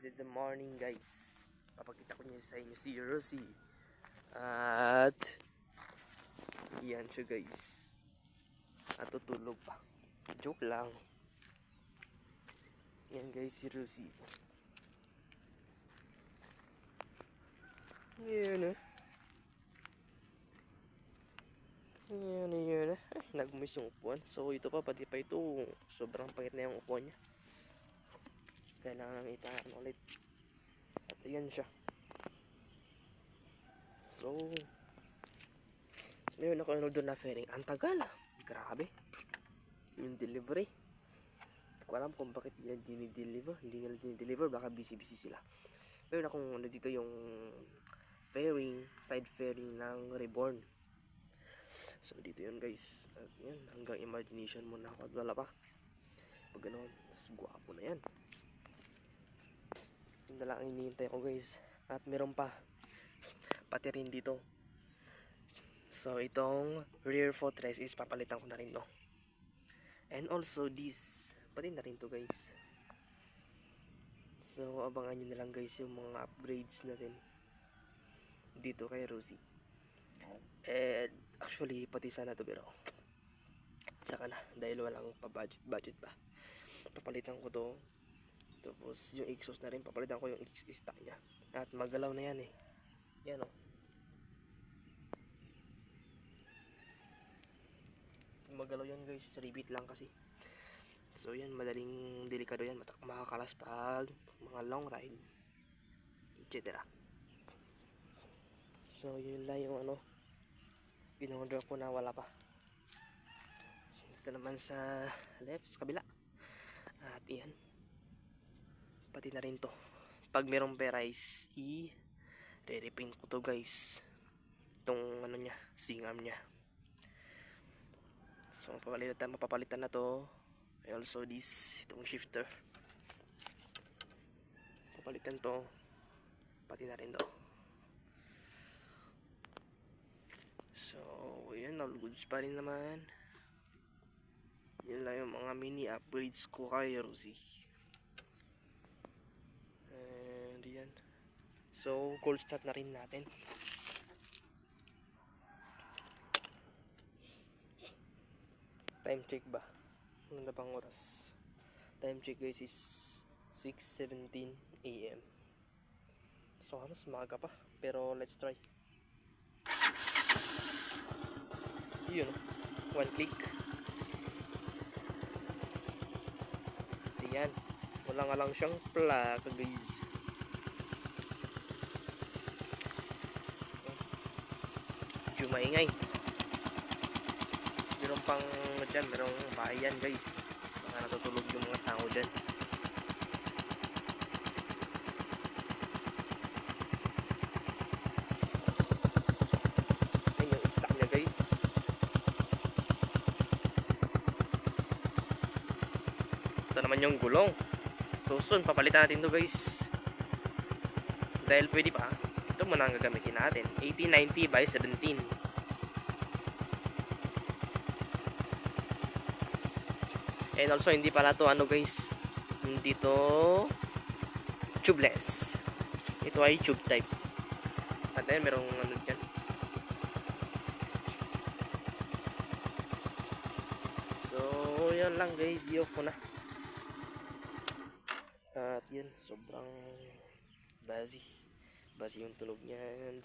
guys, it's a morning guys. Papakita ko niyo sa inyo si Rosie. At yan siya guys. Natutulog pa. Joke lang. Yan guys si Rosie. Yan Yan. Ay, nag-miss yung upuan. So ito pa, pati pa ito. Sobrang pangit na yung upuan niya. Kailangan namin itangan ulit. At ayan siya. So ngayon ako in-order na fairing. Ang tagal. Grabe. Yung delivery. Hindi ko alam kung bakit nila dinideliver. Hindi nila dinideliver. Baka busy-busy sila. Meron akong dito yung fairing. Side fairing ng Reborn. So dito yun guys. At yan. Hanggang imagination mo na ako. At wala pa. Pag ganoon. Tapos guwapo na yan. Yun na lang ang hinihintay ko guys. At meron pa. Pati rin dito. So itong rear footrest is papalitan ko na rin to. And also this. Pati na rin to guys. So abangan nyo na lang guys yung mga upgrades natin. Dito kay Rosie. And actually pati sana to pero saka na. Dahil walang pa-budget pa. Papalitan ko to. Tapos yung exhaust na rin. Papalitan ko yung stock nya. At magalaw na yan eh. Yan o. Magalaw yan guys. Ribit lang kasi. So yan. Madaling delikado yan. Makakalas pag mga long ride. Etc. So yun lang yung ano. In-order ko na wala pa. Ito naman sa left. Sa kabila. At yan. Pati na rin to. Pag merong pera is i-repaint ko to guys. Itong ano nya, singam nya. So mapapalitan na to. And also this, itong shifter. Papalitan to. Pati na rin to. So yun, all goods pa rin naman. Yun lang yung mga mini upgrades ko kay Rosie. And yan. So cold start na rin natin. Time check ba? Ano na bang oras? Time check guys is 6:17 AM. So halos maaga pa. Pero let's try. Yun. One click. Ayan. Wala nga lang siyang plaka guys. Medyo maingay. Meron pang dyan, merong bayan guys. Baka natutulog yung mga tao dyan. Ayan yung stock nya guys. Ito naman yung gulong. So soon, papalitan natin to guys. Dahil pwede pa. Ito muna ang gagamitin natin. 1890 by 17. And also hindi pala to ano guys, hindi to tubeless. Ito ay tube type. At then merong ano dyan. So yan lang guys, yun ko na. At yan, sobrang buzzy yung tulog niya. And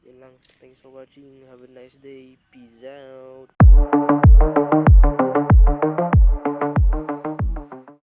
yan lang, thanks for watching, have a nice day, peace out.